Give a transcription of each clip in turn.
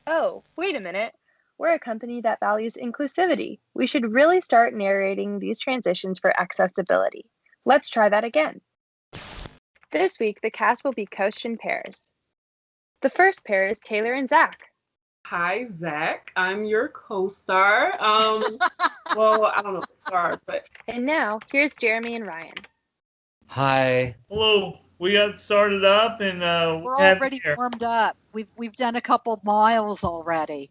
Oh, wait a minute. We're a company that values inclusivity. We should really start narrating these transitions for accessibility. Let's try that again. This week, the cast will be coached in pairs. The first pair is Taylor and Zach. Hi, Zach. I'm your co-star. Well, I don't know the star, but And now, here's Jeremy and Ryan. Hi. Hello. We got started up and We're already warmed up. We've done a couple miles already.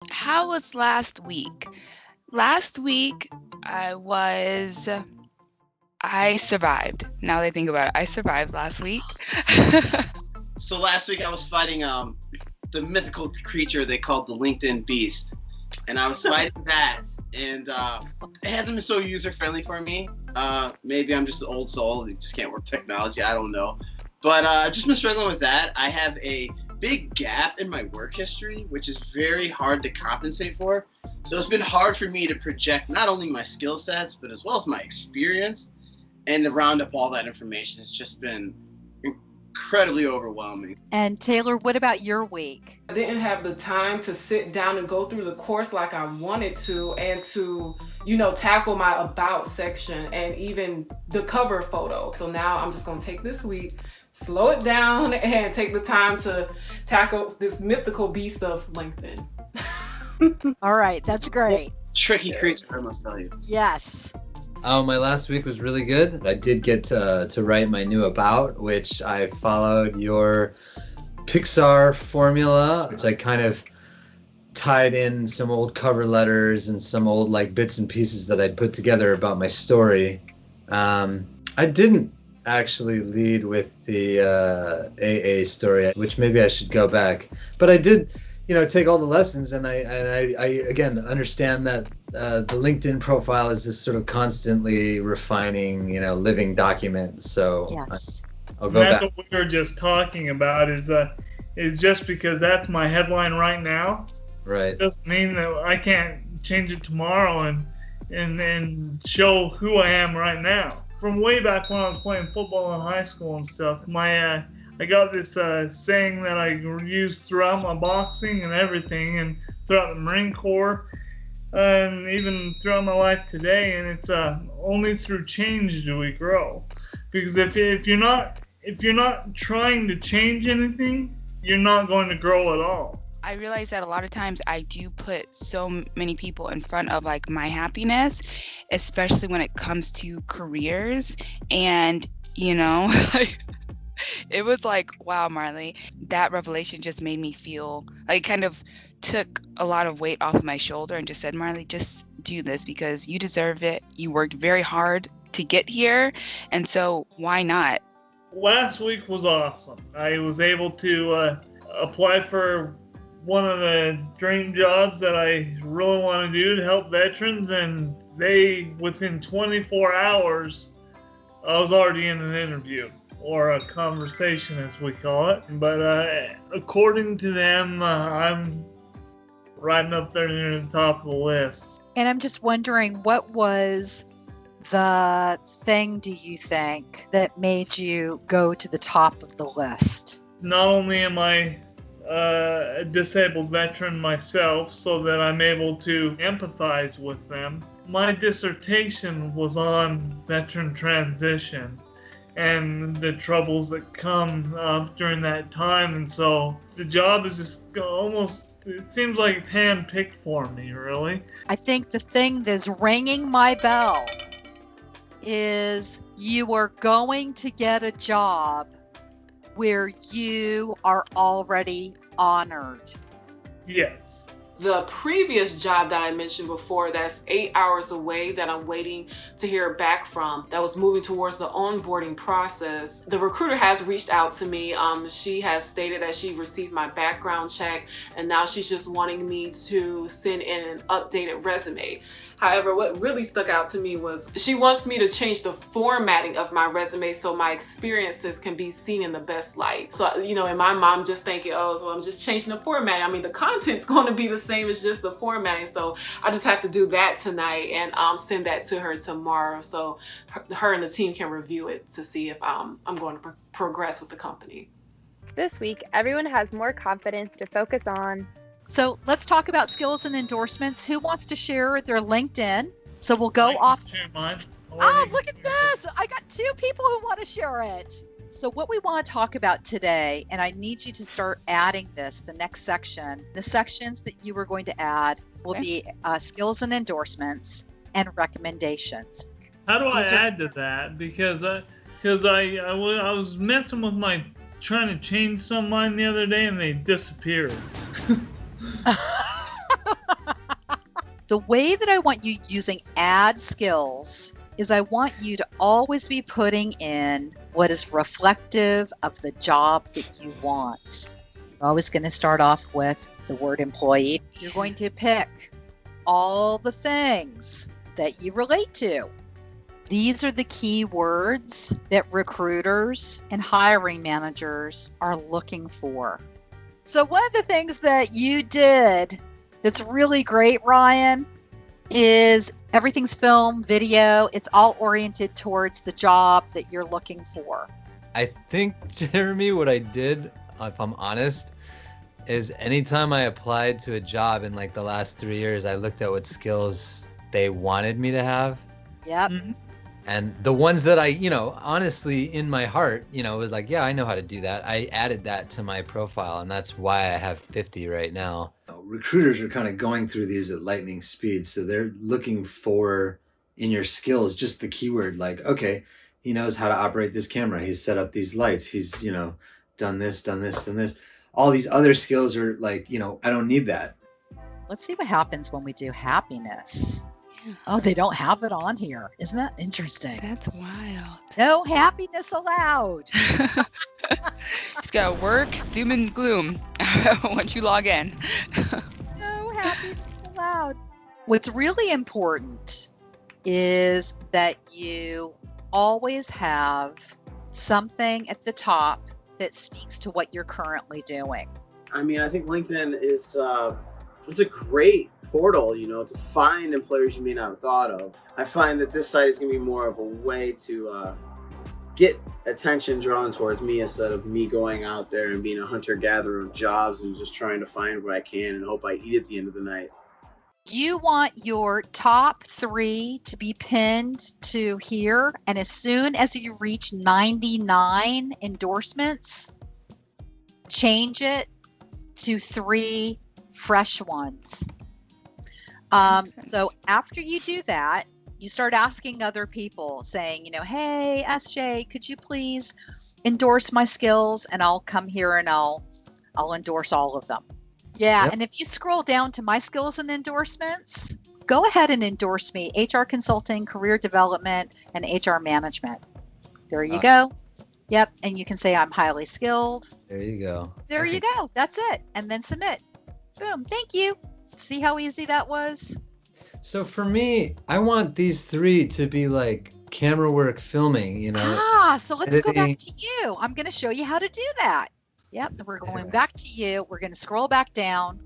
How was last week? Last week, I survived. Now that I think about it, I survived last week. So last week I was fighting the mythical creature they called the LinkedIn Beast, and I was fighting that, and it hasn't been so user-friendly for me. Maybe I'm just an old soul who just can't work technology. I don't know, but I've just been struggling with that. I have a big gap in my work history, which is very hard to compensate for. So it's been hard for me to project not only my skill sets, but as well as my experience. And to round up all that information has just been incredibly overwhelming. And Taylor, what about your week? I didn't have the time to sit down and go through the course like I wanted to, and to, tackle my about section and even the cover photo. So now I'm just gonna take this week, slow it down, and take the time to tackle this mythical beast of LinkedIn. All right, that's great. Tricky creature, I must tell you. Yes. Oh, my last week was really good. I did get to write my new about, which I followed your Pixar formula, which I kind of tied in some old cover letters and some old bits and pieces that I'd put together about my story. I didn't actually lead with the AA story, which maybe I should go back. But I did, take all the lessons, and I again understand that the LinkedIn profile is this sort of constantly refining, living document. So yes. I'll go back. That's what we were just talking about. Is just because that's my headline right now. Right. Doesn't mean that I can't change it tomorrow and show who I am right now. From way back when I was playing football in high school and stuff, I got this saying that I used throughout my boxing and everything, and throughout the Marine Corps, and even throughout my life today. And it's only through change do we grow. Because if you're not trying to change anything, you're not going to grow at all. I realize that a lot of times I do put so many people in front of my happiness, especially when it comes to careers. And, it was wow, Marley, that revelation just made me feel kind of took a lot of weight off of my shoulder and just said, Marley, just do this because you deserve it. You worked very hard to get here. And so why not? Last week was awesome. I was able to apply for one of the dream jobs that I really want to do to help veterans, and within 24 hours, I was already in an interview, or a conversation as we call it. But according to them, I'm right up there near the top of the list. And I'm just wondering, what was the thing, do you think, that made you go to the top of the list? Not only am I a disabled veteran myself, so that I'm able to empathize with them. My dissertation was on veteran transition and the troubles that come up during that time, and so the job is just almost, it seems like it's hand-picked for me, really. I think the thing that's ringing my bell is you are going to get a job where you are already honored. Yes. The previous job that I mentioned before, that's 8 hours away, that I'm waiting to hear back from, that was moving towards the onboarding process. The recruiter has reached out to me. She has stated that she received my background check, and now she's just wanting me to send in an updated resume. However, what really stuck out to me was she wants me to change the formatting of my resume so my experiences can be seen in the best light. So, in my mind, I'm just thinking, oh, so I'm just changing the format. I mean, the content's going to be the same. same. It's just the formatting. So I just have to do that tonight and send that to her tomorrow, so her and the team can review it to see if I'm going to progress with the company. This week, everyone has more confidence to focus on. So let's talk about skills and endorsements. Who wants to share their LinkedIn? So we'll go off. Share mine. Ah, look at this. I got 2 people who want to share it. So what we want to talk about today, and I need you to start adding this, the next section, the sections that you are going to add will be skills and endorsements and recommendations. How do I add to that? Because I was messing with my trying to change some of mine the other day and they disappeared. The way that I want you using add skills is I want you to always be putting in what is reflective of the job that you want. You're always going to start off with the word employee. You're going to pick all the things that you relate to. These are the key words that recruiters and hiring managers are looking for. So one of the things that you did that's really great, Ryan, is everything's film, video. It's all oriented towards the job that you're looking for. I think, Jeremy, what I did, if I'm honest, is anytime I applied to a job in like the last 3 years, I looked at what skills they wanted me to have. Yep. Mm-hmm. And the ones that I, honestly in my heart, was like, yeah, I know how to do that. I added that to my profile, and that's why I have 50 right now. Recruiters are kind of going through these at lightning speed. So they're looking for in your skills, just the keyword, like, okay, he knows how to operate this camera. He's set up these lights. He's, done this, done this. All these other skills are like, I don't need that. Let's see what happens when we do happiness. Oh, they don't have it on here. Isn't that interesting? That's wild. No happiness allowed. It's got work, doom and gloom once you log in. No happiness allowed. What's really important is that you always have something at the top that speaks to what you're currently doing. I mean, I think LinkedIn is it's a great portal, to find employers you may not have thought of. I find that this site is going to be more of a way to get attention drawn towards me instead of me going out there and being a hunter-gatherer of jobs and just trying to find what I can and hope I eat at the end of the night. You want your top 3 to be pinned to here, and as soon as you reach 99 endorsements, change it to 3 fresh ones. So after you do that, you start asking other people saying, hey, SJ, could you please endorse my skills? And I'll come here and I'll endorse all of them. Yeah. Yep. And if you scroll down to my skills and endorsements, go ahead and endorse me, HR consulting, career development, and HR management. There you go. Yep. And you can say I'm highly skilled. There you go. There you go. That's it. And then submit. Boom. Thank you. See how easy that was? So for me, I want these 3 to be like camera work, filming, So let's go back to you. I'm going to show you how to do that. Yep. We're going back to you. We're going to scroll back down,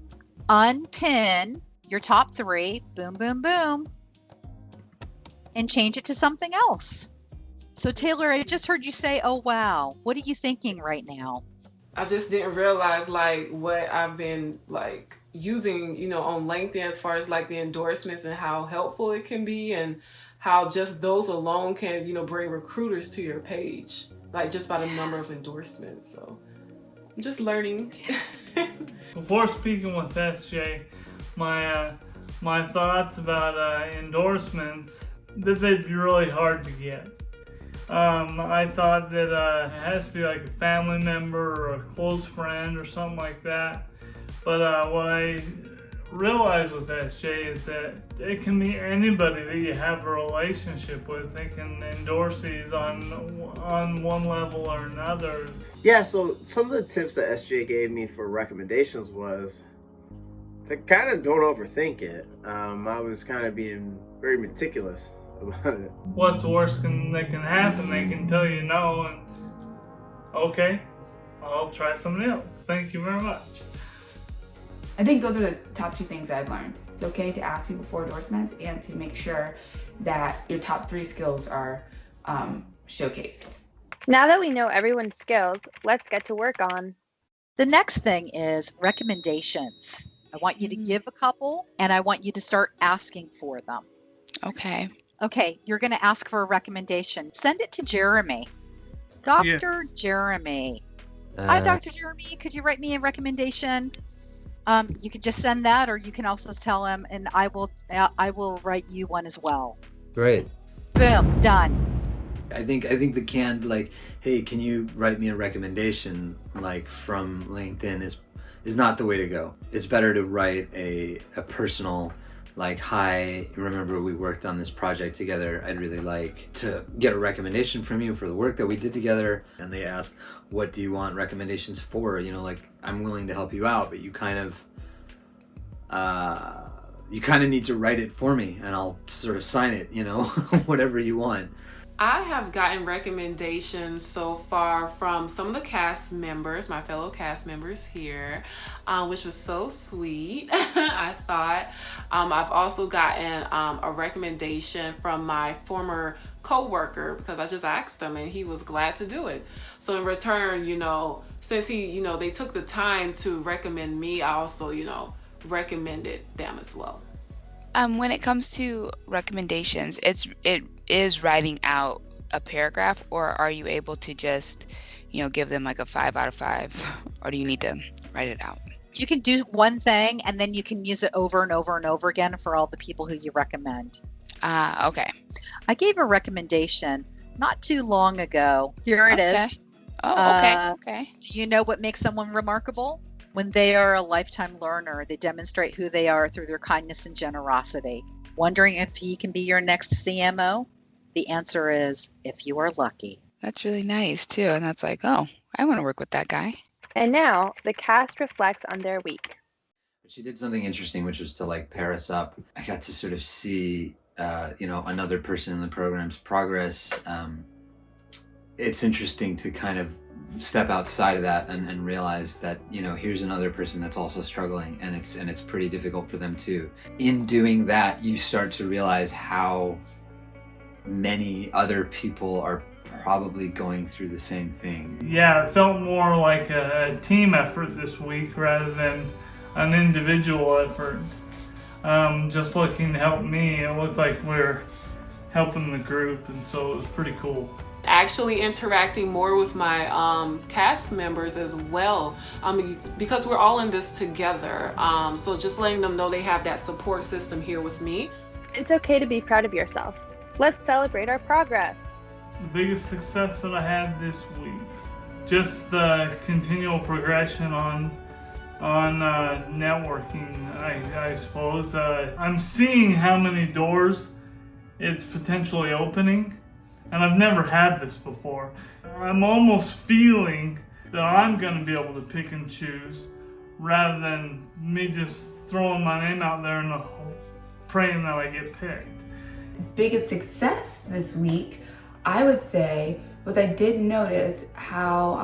unpin your top 3, boom, boom, boom, and change it to something else. So Taylor, I just heard you say, oh, wow. What are you thinking right now? I just didn't realize what I've been using, on LinkedIn as far as the endorsements and how helpful it can be, and how just those alone can, bring recruiters to your page, just by the number of endorsements. So I'm just learning. Before speaking with SJ, my thoughts about endorsements, that they'd be really hard to get. I thought that it has to be like a family member or a close friend or something like that. But what I realized with SJ is that it can be anybody that you have a relationship with. They can endorse these on one level or another. Yeah, so some of the tips that SJ gave me for recommendations was to kind of don't overthink it. I was kind of being very meticulous about it. What's the worst that can happen? They can tell you no, and okay, I'll try something else. Thank you very much. I think those are the top 2 things I've learned. It's okay to ask people for endorsements and to make sure that your top 3 skills are showcased. Now that we know everyone's skills, let's get to work on. The next thing is recommendations. I want you to give a couple, and I want you to start asking for them. Okay. Okay, you're going to ask for a recommendation. Send it to Jeremy. Dr. Jeremy. Hi, Dr. Jeremy. Could you write me a recommendation? You could just send that, or you can also tell him, and I will write you one as well. Great. Boom, done. I think the canned, like, hey, can you write me a recommendation, like, from LinkedIn is not the way to go. It's better to write a personal, like, hi, remember we worked on this project together. I'd really like to get a recommendation from you for the work that we did together. And they ask, what do you want recommendations for? You know, like, I'm willing to help you out, but you kind of need to write it for me and I'll sort of sign it, you know, whatever you want. I have gotten recommendations so far from some of the cast members, my fellow cast members here, which was so sweet, I thought. I've also gotten a recommendation from my former co-worker because I just asked him and he was glad to do it. So in return, you know, since he, you know, they took the time to recommend me, I also, you know, recommended them as well. When it comes to recommendations, it is writing out a paragraph, or are you able to just, you know, give them like a 5 out of 5, or do you need to write it out? You can do one thing and then you can use it over and over and over again for all the people who you recommend. Okay. I gave a recommendation not too long ago. Here it is. Oh, okay. Okay. Do you know what makes someone remarkable? When they are a lifetime learner, they demonstrate who they are through their kindness and generosity. Wondering if he can be your next CMO? The answer is, if you are lucky. That's really nice too. And that's like, oh, I want to work with that guy. And now the cast reflects on their week. She did something interesting, which was to, like, pair us up. I got to sort of see, you know, another person in the program's progress. It's interesting to kind of step outside of that and realize that, you know, here's another person that's also struggling, and it's pretty difficult for them too. In doing that, you start to realize how many other people are probably going through the same thing. Yeah, it felt more like a team effort this week rather than an individual effort. Just looking to help me, it looked like we're helping the group, and so it was pretty cool. Actually interacting more with my cast members as well, because we're all in this together. So just letting them know they have that support system here with me. It's okay to be proud of yourself. Let's celebrate our progress. The biggest success that I had this week, just the continual progression on networking, I suppose. I'm seeing how many doors it's potentially opening. And I've never had this before. I'm almost feeling that I'm going to be able to pick and choose rather than me just throwing my name out there and praying that I get picked. Biggest success this week, I would say, was I did notice how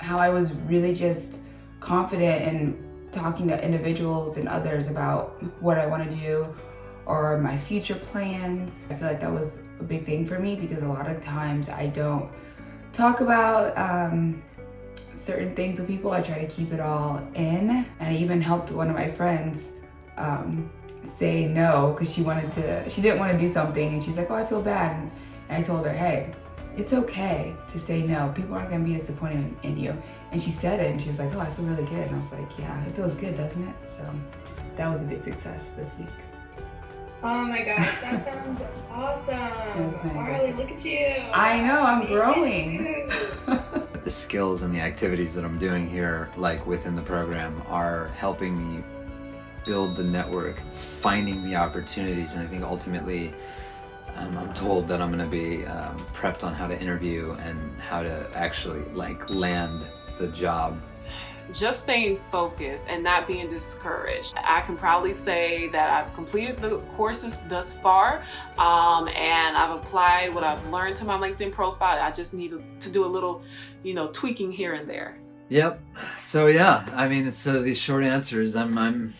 I was really just confident in talking to individuals and others about what I want to do or my future plans. I feel like that was a big thing for me because a lot of times I don't talk about certain things with people. I try to keep it all in. And I even helped one of my friends say no because she didn't want to do something, and she's like, oh, I feel bad. And I told her, hey, it's okay to say no. People aren't gonna be disappointed in you. And she said it and she was like, oh, I feel really good. And I was like, yeah, it feels good, doesn't it? So that was a big success this week. Oh my gosh, that sounds awesome. Marley, look at you. I know, I'm growing. The skills and the activities that I'm doing here, like within the program, are helping me build the network, finding the opportunities, and I think ultimately I'm told that I'm going to be prepped on how to interview and how to actually, like, land the job. Just staying focused and not being discouraged. I can probably say that I've completed the courses thus far, and I've applied what I've learned to my LinkedIn profile. I just need to do a little, tweaking here and there. Yep. So yeah, I mean, so the short answer is I'm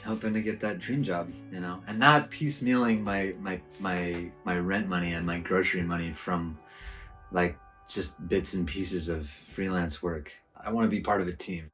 hoping to get that dream job, you know, and not piecemealing my rent money and my grocery money from like just bits and pieces of freelance work. I want to be part of a team.